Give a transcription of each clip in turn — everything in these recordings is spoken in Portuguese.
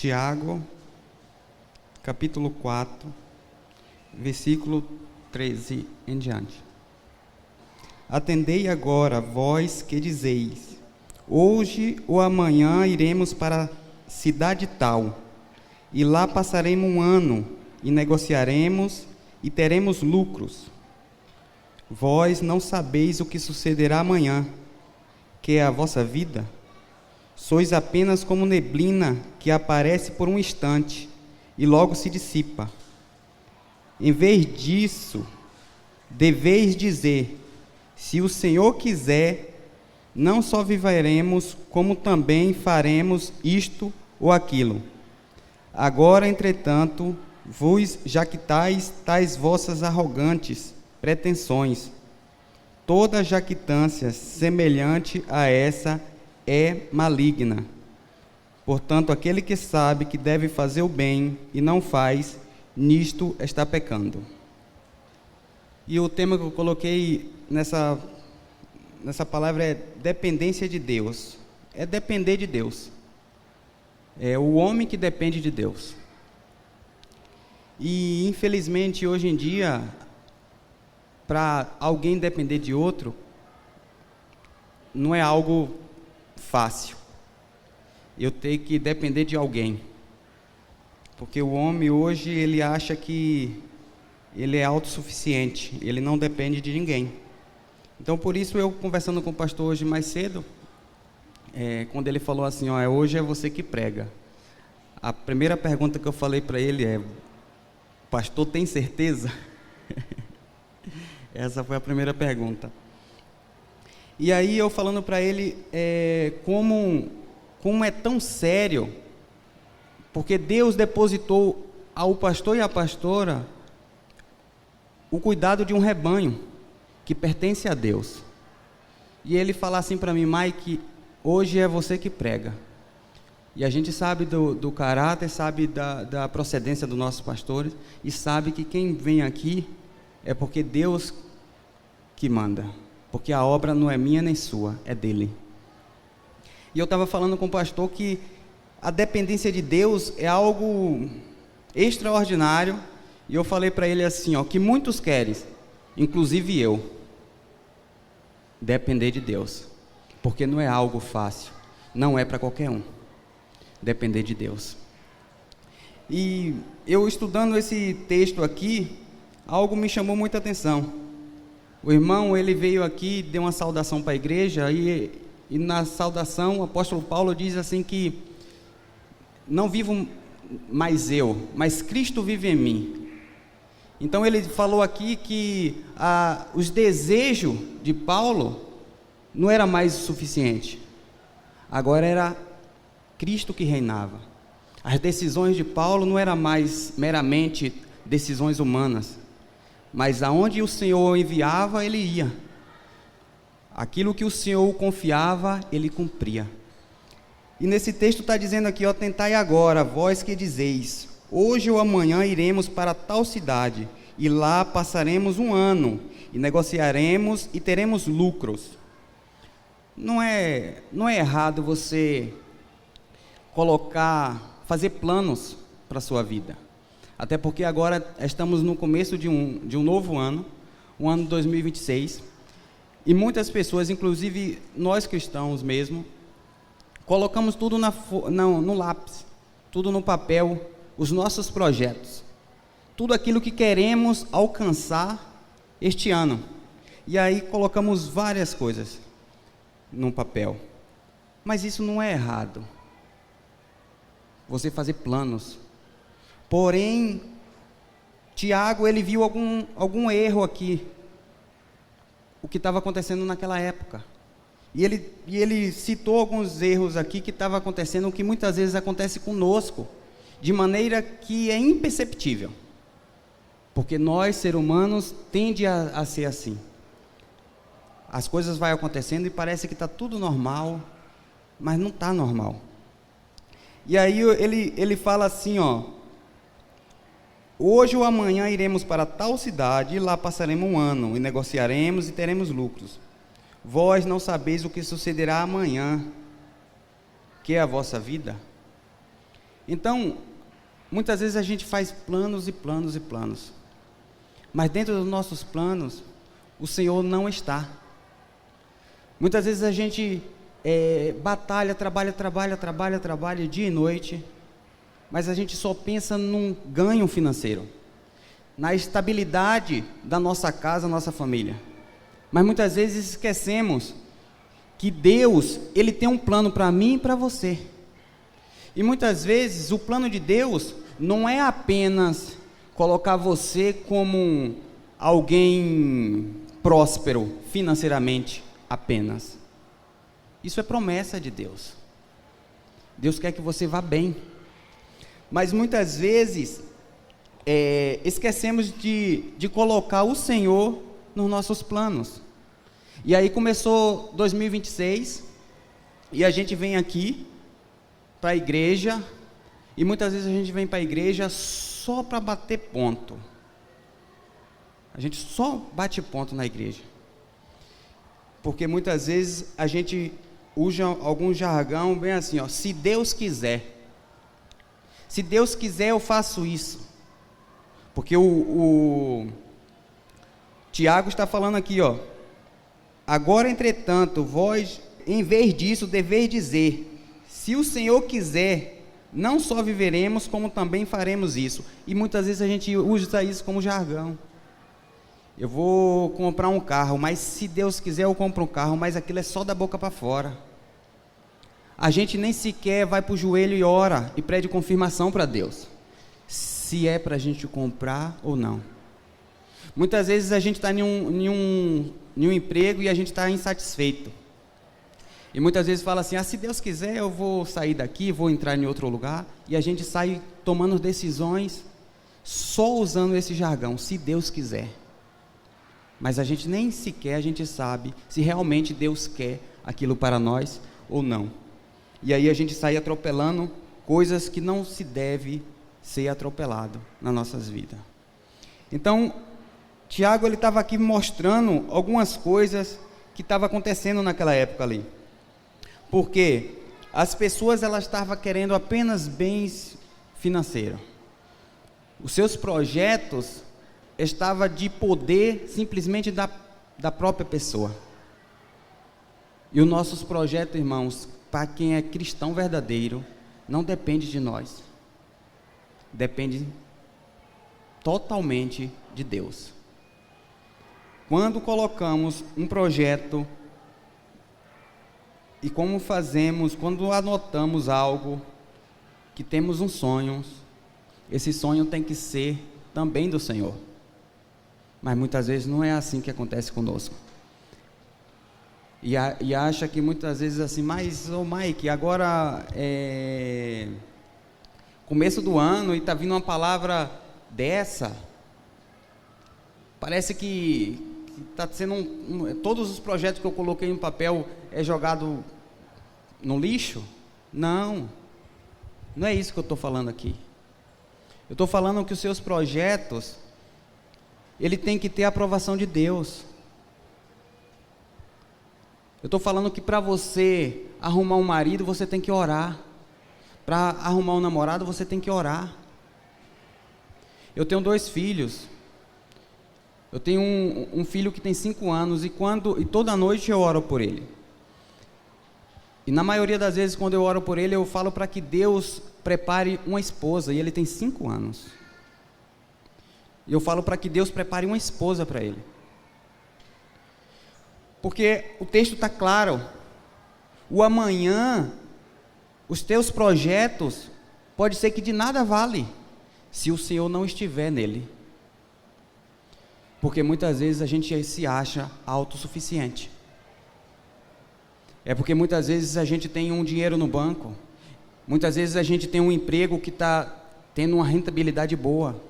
Tiago, capítulo 4, versículo 13 em diante. Atendei agora, vós que dizeis: hoje ou amanhã iremos para a cidade tal, e lá passaremos um ano, e negociaremos, e teremos lucros. Vós não sabeis o que sucederá amanhã, que é a vossa vida. Sois apenas como neblina que aparece por um instante e logo se dissipa. Em vez disso, deveis dizer: se o Senhor quiser, não só viveremos, como também faremos isto ou aquilo. Agora, entretanto, vos jactais tais vossas arrogantes pretensões. Toda jactância semelhante a essa é maligna. Portanto, aquele que sabe que deve fazer o bem e não faz, nisto está pecando. E o tema que eu coloquei nessa palavra é dependência de Deus. É depender de Deus. É o homem que depende de Deus. E, infelizmente, hoje em dia, para alguém depender de outro, não é algo fácil. Eu tenho que depender de alguém. Porque o homem hoje, ele acha que ele é autossuficiente, ele não depende de ninguém. Então, por isso, eu conversando com o pastor hoje mais cedo, quando ele falou assim, hoje é você que prega. A primeira pergunta que eu falei para ele é: pastor, tem certeza? Essa foi a primeira pergunta. E aí eu falando para ele como é tão sério, porque Deus depositou ao pastor e à pastora o cuidado de um rebanho que pertence a Deus. E ele fala assim para mim: Mike, hoje é você que prega. E a gente sabe do caráter, sabe da procedência dos nossos pastores, e sabe que quem vem aqui é porque Deus que manda, porque a obra não é minha nem sua, é dele. E eu estava falando com o pastor que a dependência de Deus é algo extraordinário, e eu falei para ele assim, que muitos querem, inclusive eu, depender de Deus, porque não é algo fácil, não é para qualquer um, depender de Deus. E eu estudando esse texto aqui, algo me chamou muita atenção. O irmão, ele veio aqui, deu uma saudação para a igreja, e na saudação o apóstolo Paulo diz assim que não vivo mais eu, mas Cristo vive em mim. Então ele falou aqui que os desejos de Paulo não era mais o suficiente, agora era Cristo que reinava. As decisões de Paulo não eram mais meramente decisões humanas, mas aonde o Senhor enviava, ele ia. Aquilo que o Senhor confiava, ele cumpria. E nesse texto está dizendo aqui, tentai agora, vós que dizeis: hoje ou amanhã iremos para tal cidade, e lá passaremos um ano, e negociaremos e teremos lucros. Não é errado você fazer planos para a sua vida. Até porque agora estamos no começo de um novo ano, o ano 2026, e muitas pessoas, inclusive nós cristãos mesmo, colocamos tudo no lápis, tudo no papel, os nossos projetos, tudo aquilo que queremos alcançar este ano, e aí colocamos várias coisas no papel. Mas isso não é errado, você fazer planos. Porém, Tiago, ele viu algum erro aqui, o que estava acontecendo naquela época. E ele citou alguns erros aqui que estavam acontecendo, que muitas vezes acontece conosco, de maneira que é imperceptível. Porque nós, seres humanos, tende a ser assim. As coisas vão acontecendo e parece que está tudo normal, mas não está normal. E aí ele fala assim, hoje ou amanhã iremos para tal cidade, e lá passaremos um ano, e negociaremos e teremos lucros. Vós não sabeis o que sucederá amanhã, que é a vossa vida. Então, muitas vezes a gente faz planos e planos e planos, mas dentro dos nossos planos, o Senhor não está. Muitas vezes a gente batalha, trabalha dia e noite, mas a gente só pensa num ganho financeiro, na estabilidade da nossa casa, nossa família. Mas muitas vezes esquecemos que Deus, Ele tem um plano para mim e para você. E muitas vezes o plano de Deus não é apenas colocar você como alguém próspero financeiramente apenas. Isso é promessa de Deus. Deus quer que você vá bem. Mas muitas vezes esquecemos de colocar o Senhor nos nossos planos. E aí começou 2026 e a gente vem aqui para a igreja, e muitas vezes a gente vem para a igreja só para bater ponto. A gente só bate ponto na igreja, porque muitas vezes a gente usa algum jargão bem assim, ó, se Deus quiser. Se Deus quiser eu faço isso. Porque o Tiago está falando aqui, ó, agora entretanto, vós, em vez disso, deveis dizer, se o Senhor quiser, não só viveremos, como também faremos isso. E muitas vezes a gente usa isso como jargão. Eu vou comprar um carro, mas se Deus quiser eu compro um carro, mas aquilo é só da boca para fora. A gente nem sequer vai para o joelho e ora e pede confirmação para Deus, se é para a gente comprar ou não. Muitas vezes a gente está em um emprego e a gente está insatisfeito. E muitas vezes fala assim, se Deus quiser eu vou sair daqui, vou entrar em outro lugar, e a gente sai tomando decisões só usando esse jargão, se Deus quiser. Mas a gente nem sequer a gente sabe se realmente Deus quer aquilo para nós ou não. E aí a gente sai atropelando coisas que não se deve ser atropelado nas nossas vidas. Então, Tiago ele estava aqui mostrando algumas coisas que estavam acontecendo naquela época ali. Porque as pessoas elas estavam querendo apenas bens financeiros. Os seus projetos estavam de poder simplesmente da própria pessoa. E os nossos projetos, irmãos, para quem é cristão verdadeiro, não depende de nós. Depende totalmente de Deus. Quando colocamos um projeto e como fazemos, quando anotamos algo, que temos um sonho, esse sonho tem que ser também do Senhor. Mas muitas vezes não é assim que acontece conosco. E acha que muitas vezes assim, mas Mike, agora é começo do ano e está vindo uma palavra dessa, parece que está sendo todos os projetos que eu coloquei no papel é jogado no lixo? Não é isso que eu estou falando aqui. Eu estou falando que os seus projetos, ele tem que ter a aprovação de Deus. Eu estou falando que para você arrumar um marido, você tem que orar. Para arrumar um namorado, você tem que orar. Eu tenho 2 filhos. Eu tenho um filho que tem 5 anos e toda noite eu oro por ele. E na maioria das vezes, quando eu oro por ele, eu falo para que Deus prepare uma esposa, e ele tem 5 anos. E eu falo para que Deus prepare uma esposa para ele. Porque o texto está claro. O amanhã, os teus projetos, pode ser que de nada vale, se o Senhor não estiver nele. Porque muitas vezes a gente se acha autossuficiente. É porque muitas vezes a gente tem um dinheiro no banco, muitas vezes a gente tem um emprego que está tendo uma rentabilidade boa,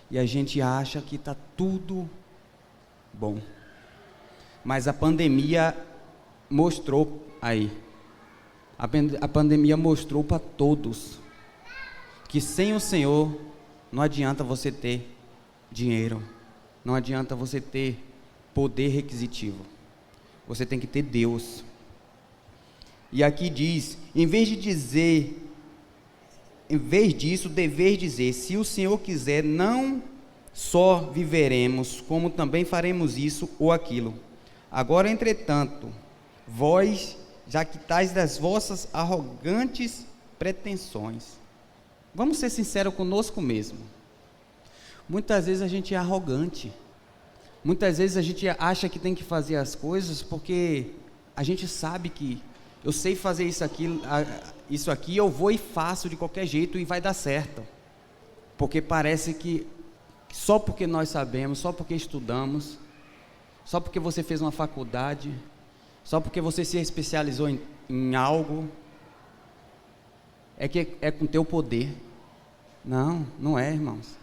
e a gente acha que está tudo bom. Mas a pandemia mostrou aí, a pandemia mostrou para todos, que sem o Senhor não adianta você ter dinheiro, não adianta você ter poder requisitivo, você tem que ter Deus. E aqui diz, em vez de dizer, em vez disso, deveis dizer: se o Senhor quiser, não só viveremos, como também faremos isso ou aquilo. Agora, entretanto, vós já quitais das vossas arrogantes pretensões. Vamos ser sinceros conosco mesmo. Muitas vezes a gente é arrogante. Muitas vezes a gente acha que tem que fazer as coisas porque a gente sabe que eu sei fazer isso aqui, eu vou e faço de qualquer jeito e vai dar certo. Porque parece que só porque nós sabemos, só porque estudamos, só porque você fez uma faculdade, só porque você se especializou em algo, é que é com teu poder. Não, não é, irmãos.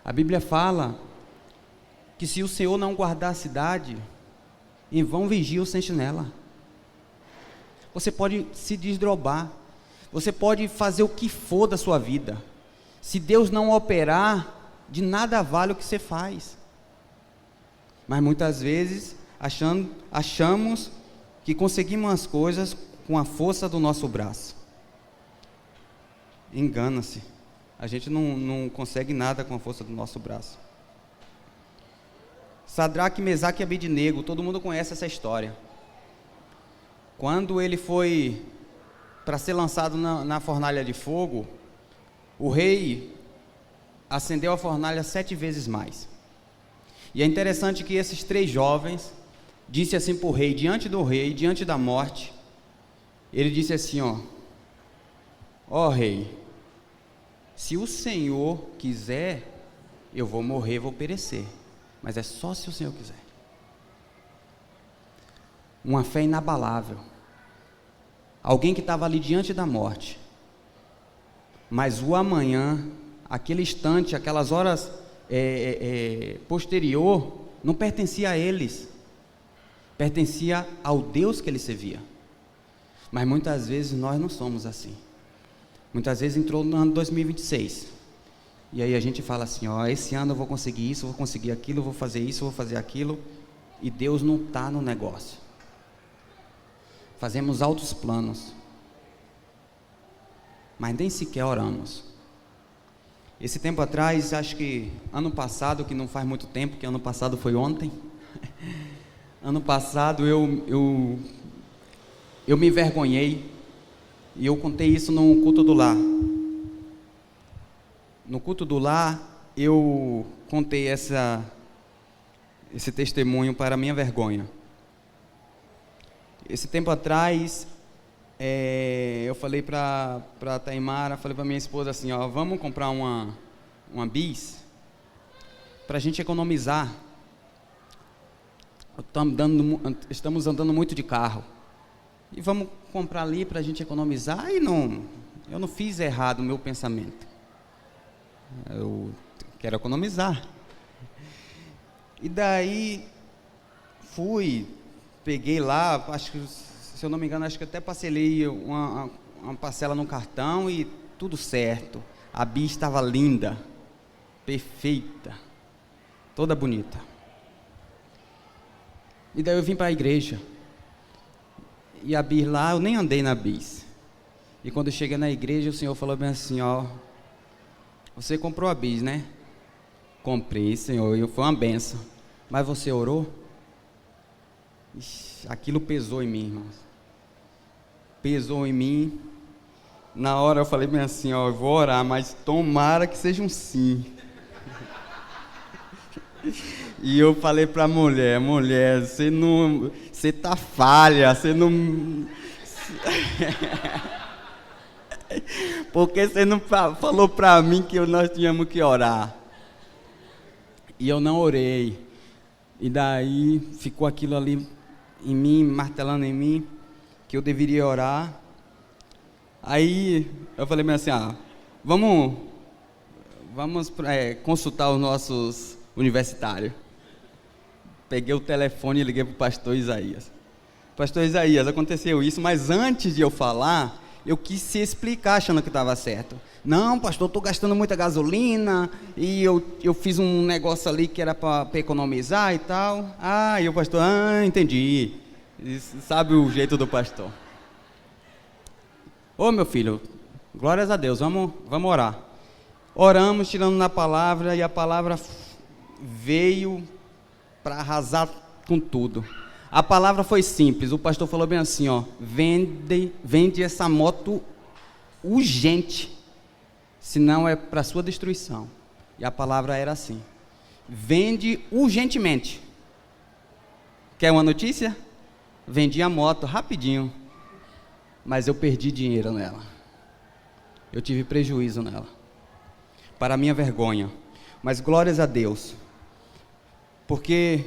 A Bíblia fala que se o Senhor não guardar a cidade, em vão vigia o sentinela. Você pode se desdobrar, você pode fazer o que for da sua vida. Se Deus não operar, de nada vale o que você faz. Mas muitas vezes achamos que conseguimos as coisas com a força do nosso braço. Engana-se. A gente não consegue nada com a força do nosso braço. Sadraque, Mesaque e Abednego, todo mundo conhece essa história. Quando ele foi para ser lançado na fornalha de fogo, o rei acendeu a fornalha 7 vezes mais. E é interessante que esses 3 jovens disse assim para o rei, diante da morte, ele disse assim: ó rei, se o Senhor quiser, eu vou morrer, vou perecer, mas é só se o Senhor quiser. Uma fé inabalável. Alguém que estava ali diante da morte, mas o amanhã, aquele instante, aquelas horas posterior, não pertencia a eles, pertencia ao Deus que ele servia. Mas muitas vezes nós não somos assim. Muitas vezes entrou no ano 2026, e aí a gente fala assim: esse ano eu vou conseguir isso, vou conseguir aquilo, vou fazer isso, vou fazer aquilo, e Deus não está no negócio. Fazemos altos planos, mas nem sequer oramos. Esse tempo atrás, acho que ano passado, que não faz muito tempo, que ano passado foi ontem, ano passado eu me envergonhei, e eu contei isso no culto do lar. No culto do lar, eu contei esse testemunho para a minha vergonha. Esse tempo atrás, eu falei para a Taimara, falei para minha esposa assim: vamos comprar uma bis, para a gente economizar. Estamos andando muito de carro, e vamos comprar ali para a gente economizar. E eu não fiz errado o meu pensamento, eu quero economizar. E daí peguei lá, acho que, se eu não me engano, acho que até parcelei uma parcela no cartão e tudo certo. A bis estava linda, perfeita, toda bonita. E daí eu vim para a igreja, e a bis lá, eu nem andei na bis. E quando eu cheguei na igreja, o Senhor falou bem assim: você comprou a bis, né? Comprei, Senhor, e foi uma benção. Mas você orou? Ixi, aquilo pesou em mim, irmãos. Pesou em mim. Na hora eu falei bem assim: eu vou orar, mas tomara que seja um sim. E eu falei para a mulher, você tá falha, você não... Porque você não falou para mim que nós tínhamos que orar. E eu não orei. E daí ficou aquilo ali em mim, martelando em mim, que eu deveria orar. Aí eu falei assim: vamos consultar os nossos universitários. Peguei o telefone e liguei para o pastor Isaías. Pastor Isaías, aconteceu isso, mas antes de eu falar, eu quis se explicar achando que estava certo. Não, pastor, estou gastando muita gasolina, e eu fiz um negócio ali que era para economizar e tal. E o pastor, entendi. Sabe o jeito do pastor. Ô meu filho, Glórias a Deus, vamos orar. Oramos, tirando na palavra, e a palavra veio para arrasar com tudo. A palavra foi simples, o pastor falou bem assim, ó, vende essa moto urgente, senão é para sua destruição. E a palavra era assim, vende urgentemente. Quer uma notícia? Vendi a moto rapidinho, mas eu perdi dinheiro nela. Eu tive prejuízo nela, para a minha vergonha. Mas glórias a Deus, porque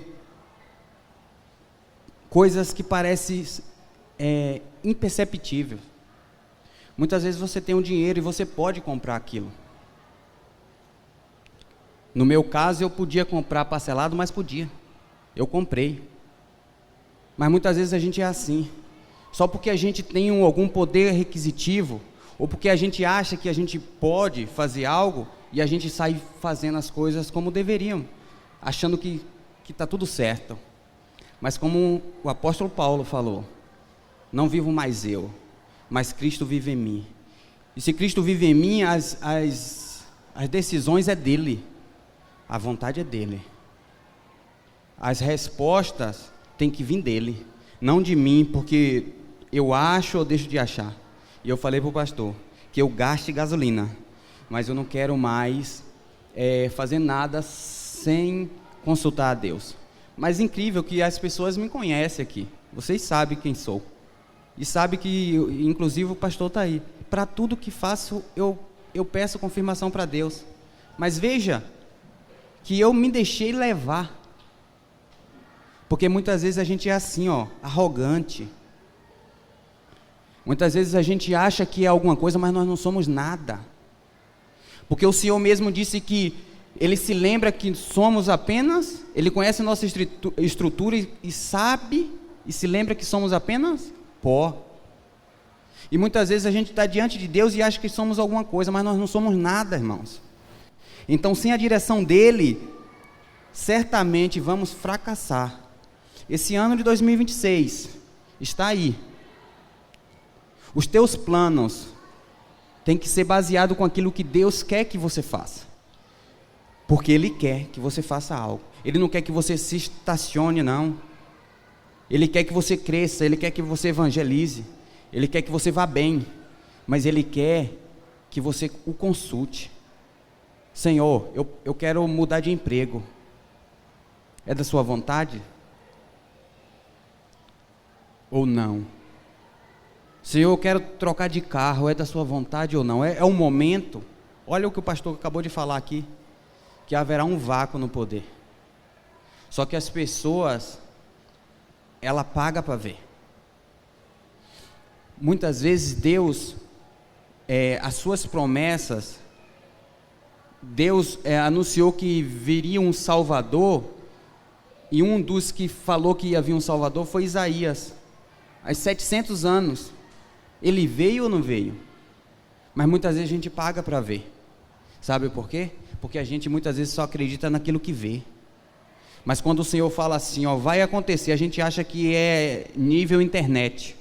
coisas que parecem imperceptíveis. Muitas vezes você tem um dinheiro e você pode comprar aquilo. No meu caso, eu podia comprar parcelado, mas podia. Eu comprei. Mas muitas vezes a gente é assim. Só porque a gente tem algum poder requisitivo, ou porque a gente acha que a gente pode fazer algo, e a gente sai fazendo as coisas como deveriam, achando que está tudo certo. Mas como o apóstolo Paulo falou, não vivo mais eu, mas Cristo vive em mim. E se Cristo vive em mim, as decisões é dele, a vontade é dele. As respostas têm que vir dele, não de mim, porque eu acho ou deixo de achar. E eu falei para o pastor que eu gaste gasolina, mas eu não quero mais fazer nada sem consultar a Deus. Mas incrível que as pessoas me conhecem aqui, vocês sabem quem sou, e sabem que, inclusive, o pastor está aí. Para tudo que faço, eu peço confirmação para Deus. Mas veja, que eu me deixei levar, porque muitas vezes a gente é assim, ó, arrogante. Muitas vezes a gente acha que é alguma coisa, mas nós não somos nada. Porque o Senhor mesmo disse que Ele se lembra que somos apenas, Ele conhece a nossa estrutura e sabe, e se lembra que somos apenas pó. E muitas vezes a gente está diante de Deus e acha que somos alguma coisa, mas nós não somos nada, irmãos. Então, sem a direção dEle, certamente vamos fracassar. Esse ano de 2026 está aí. Os teus planos têm que ser baseados com aquilo que Deus quer que você faça. Porque Ele quer que você faça algo. Ele não quer que você se estacione, não. Ele quer que você cresça, Ele quer que você evangelize, Ele quer que você vá bem, mas Ele quer que você o consulte. Senhor, eu quero mudar de emprego. É da sua vontade? Ou não? Senhor, eu quero trocar de carro, é da sua vontade ou não? É um momento. Olha o que o pastor acabou de falar aqui, que haverá um vácuo no poder. Só que as pessoas, ela paga para ver. Muitas vezes Deus, as suas promessas, Deus anunciou que viria um Salvador, e um dos que falou que ia vir um Salvador foi Isaías. Há 700 anos, ele veio ou não veio? Mas muitas vezes a gente paga para ver. Sabe por quê? Porque a gente muitas vezes só acredita naquilo que vê. Mas quando o Senhor fala assim, ó, vai acontecer, a gente acha que é nível internet,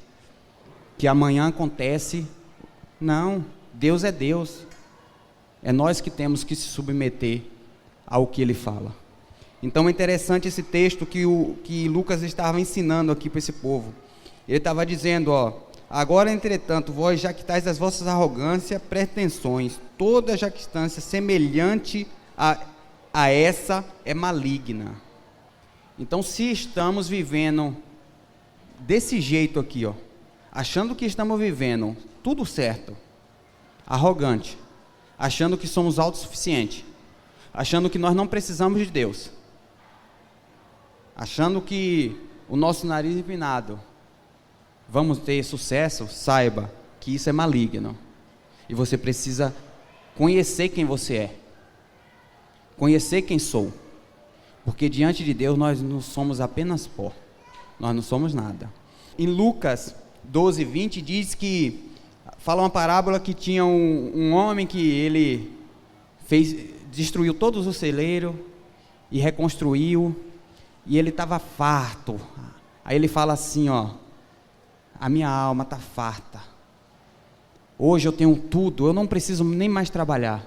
que amanhã acontece. Não, Deus é Deus. É nós que temos que se submeter ao que Ele fala. Então é interessante esse texto que Lucas estava ensinando aqui para esse povo. Ele estava dizendo, ó, agora entretanto, vós jactais das vossas arrogâncias, pretensões, toda jactância semelhante a essa é maligna. Então, se estamos vivendo desse jeito aqui, ó, achando que estamos vivendo tudo certo, arrogante, achando que somos autossuficientes, achando que nós não precisamos de Deus, achando que o nosso nariz empinado vamos ter sucesso, saiba que isso é maligno. E você precisa conhecer quem você é, conhecer quem sou, porque diante de Deus nós não somos apenas pó, nós não somos nada. Em Lucas 12:20 diz que, fala uma parábola que tinha um homem que ele destruiu todos os celeiros e reconstruiu, e ele estava farto. Aí ele fala assim, ó, a minha alma está farta. Hoje eu tenho tudo, eu não preciso nem mais trabalhar.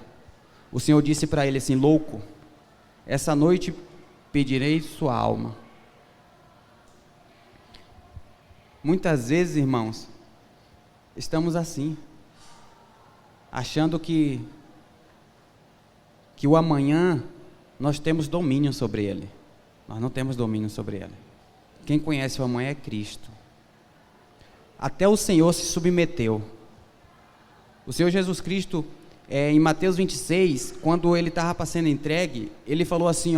O Senhor disse para ele assim: louco, essa noite pedirei sua alma. Muitas vezes, irmãos, estamos assim, achando que o amanhã nós temos domínio sobre ele. Nós não temos domínio sobre ele. Quem conhece o amanhã é Cristo. Até o Senhor se submeteu. O Senhor Jesus Cristo, em Mateus 26, quando ele estava sendo entregue, ele falou assim,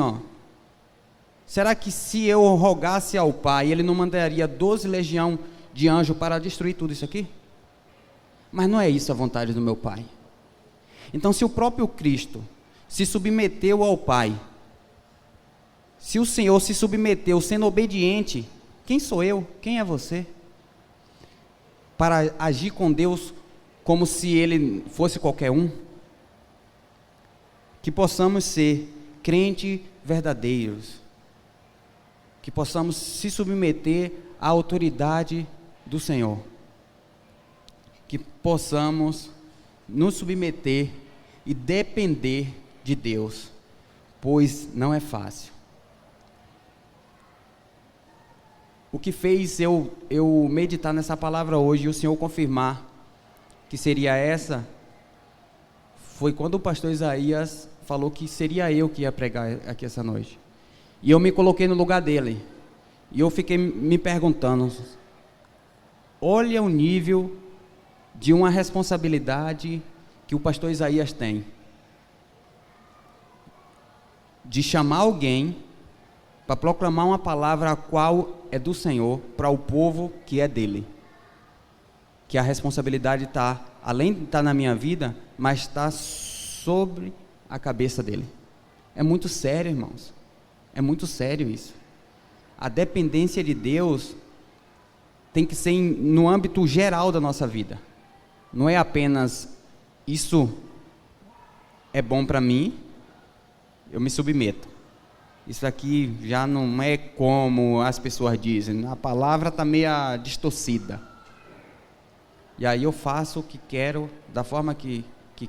será que se eu rogasse ao Pai, ele não mandaria 12 legiões de anjos para destruir tudo isso aqui? Mas não é isso a vontade do meu Pai. Então, se o próprio Cristo se submeteu ao Pai, se o Senhor se submeteu sendo obediente, quem sou eu? Quem é você? Para agir com Deus como se Ele fosse qualquer um? Que possamos ser crentes verdadeiros, que possamos se submeter à autoridade do Senhor, que possamos nos submeter e depender de Deus, pois não é fácil. O que fez eu meditar nessa palavra hoje e o Senhor confirmar que seria essa, foi quando o pastor Isaías falou que seria eu que ia pregar aqui essa noite. E eu me coloquei no lugar dele. E eu fiquei me perguntando, olha o nível de uma responsabilidade que o pastor Isaías tem. De chamar alguém para proclamar uma palavra a qual é do Senhor para o povo que é dele. Que a responsabilidade está, além de estar na minha vida, mas está sobre a cabeça dele. É muito sério, irmãos. É muito sério isso. A dependência de Deus tem que ser no âmbito geral da nossa vida. Não é apenas isso é bom para mim, eu me submeto. Isso aqui já não é como as pessoas dizem, a palavra está meio distorcida. E aí eu faço o que quero, da forma que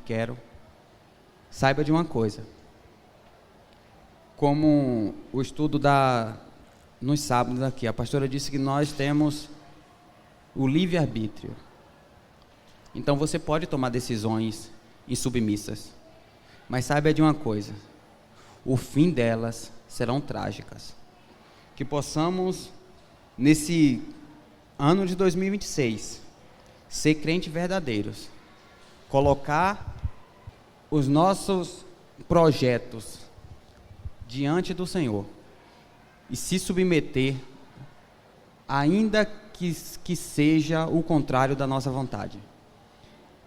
quero. Saiba de uma coisa, como o estudo nos sábados aqui, a pastora disse que nós temos o livre-arbítrio. Então você pode tomar decisões insubmissas, mas saiba de uma coisa, o fim delas serão trágicas. Que possamos, nesse ano de 2026, ser crentes verdadeiros, colocar os nossos projetos diante do Senhor e se submeter, ainda que seja o contrário da nossa vontade.